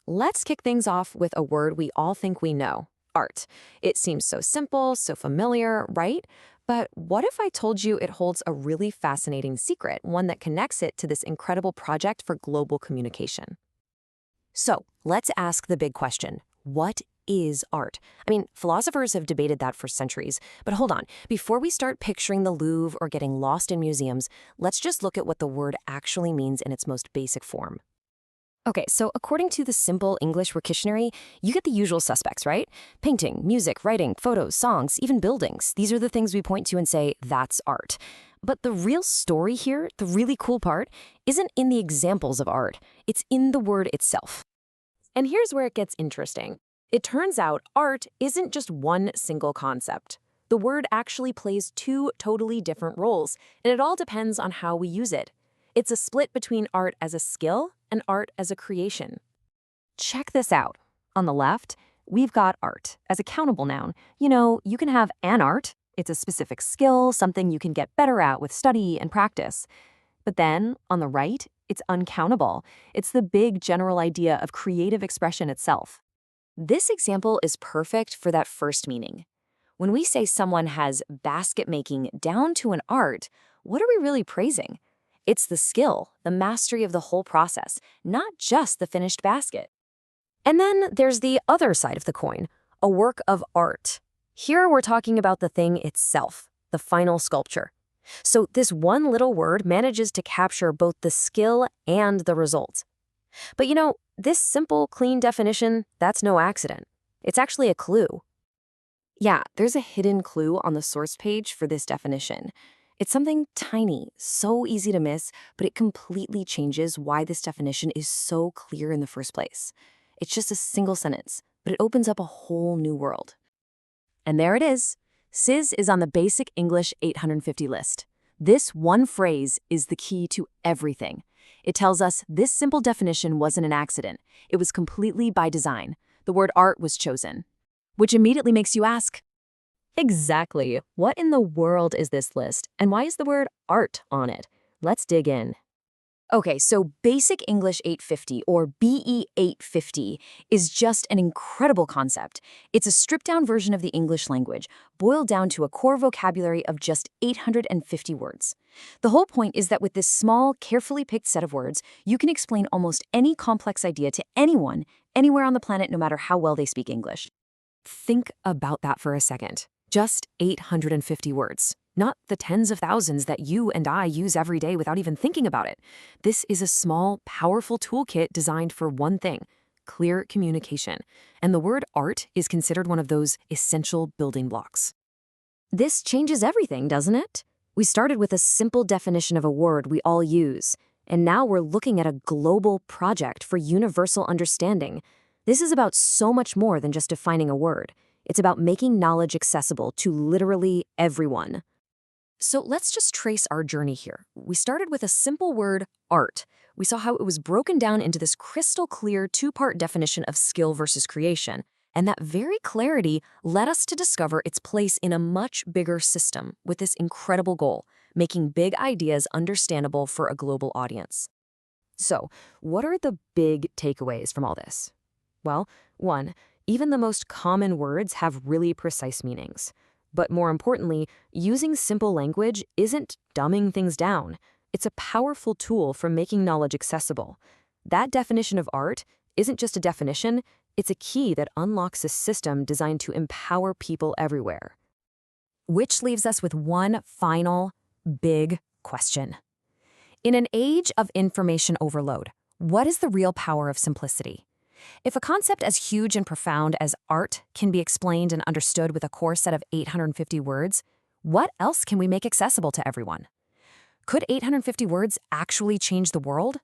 Let's kick things off with a word we all think we know, art. It seems so simple, so familiar, right? But what if I told you it holds a really fascinating secret, one that connects it to this incredible project for global communication? So let's ask the big question. What is art? I mean, philosophers have debated that for centuries. But hold on, before we start picturing the Louvre or getting lost in museums, let's just look at what the word actually means in its most basic form. Okay, so according to the simple English Wiktionary, you get the usual suspects, right? Painting, music, writing, photos, songs, even buildings. These are the things we point to and say, that's art. But the real story here, the really cool part, isn't in the examples of art. It's in the word itself. And here's where it gets interesting. It turns out art isn't just one single concept. The word actually plays two totally different roles, and it all depends on how we use it. It's a split between art as a skill and art as a creation. Check this out. On the left, we've got art as a countable noun. You know, you can have an art. It's a specific skill, something you can get better at with study and practice. But then, on the right, it's uncountable. It's the big general idea of creative expression itself. This example is perfect for that first meaning. When we say someone has basket making down to an art, what are we really praising? It's the skill, the mastery of the whole process, not just the finished basket. And then there's the other side of the coin, a work of art. Here we're talking about the thing itself, the final sculpture. So this one little word manages to capture both the skill and the result. But you know, this simple, clean definition, that's no accident. It's actually a clue. Yeah, there's a hidden clue on the source page for this definition. It's something tiny, so easy to miss, but it completely changes why this definition is so clear in the first place. It's just a single sentence, but it opens up a whole new world. And there it is. SIS is on the Basic English 850 list. This one phrase is the key to everything. It tells us this simple definition wasn't an accident. It was completely by design. The word art was chosen. Which immediately makes you ask, exactly, what in the world is this list, and why is the word art on it? Let's dig in. Okay, so Basic English 850, or BE 850, is just an incredible concept. It's a stripped-down version of the English language, boiled down to a core vocabulary of just 850 words. The whole point is that with this small, carefully picked set of words, you can explain almost any complex idea to anyone, anywhere on the planet, no matter how well they speak English. Think about that for a second. Just 850 words. Not the tens of thousands that you and I use every day without even thinking about it. This is a small, powerful toolkit designed for one thing: clear communication. And the word art is considered one of those essential building blocks. This changes everything, doesn't it? We started with a simple definition of a word we all use, and now we're looking at a global project for universal understanding. This is about so much more than just defining a word. It's about making knowledge accessible to literally everyone. So let's just trace our journey here. We started with a simple word, art. We saw how it was broken down into this crystal clear two-part definition of skill versus creation. And that very clarity led us to discover its place in a much bigger system with this incredible goal, making big ideas understandable for a global audience. So, what are the big takeaways from all this? Well, one, even the most common words have really precise meanings. But more importantly, using simple language isn't dumbing things down. It's a powerful tool for making knowledge accessible. That definition of art isn't just a definition, it's a key that unlocks a system designed to empower people everywhere. Which leaves us with one final, big question. In an age of information overload, what is the real power of simplicity? If a concept as huge and profound as art can be explained and understood with a core set of 850 words, what else can we make accessible to everyone? Could 850 words actually change the world?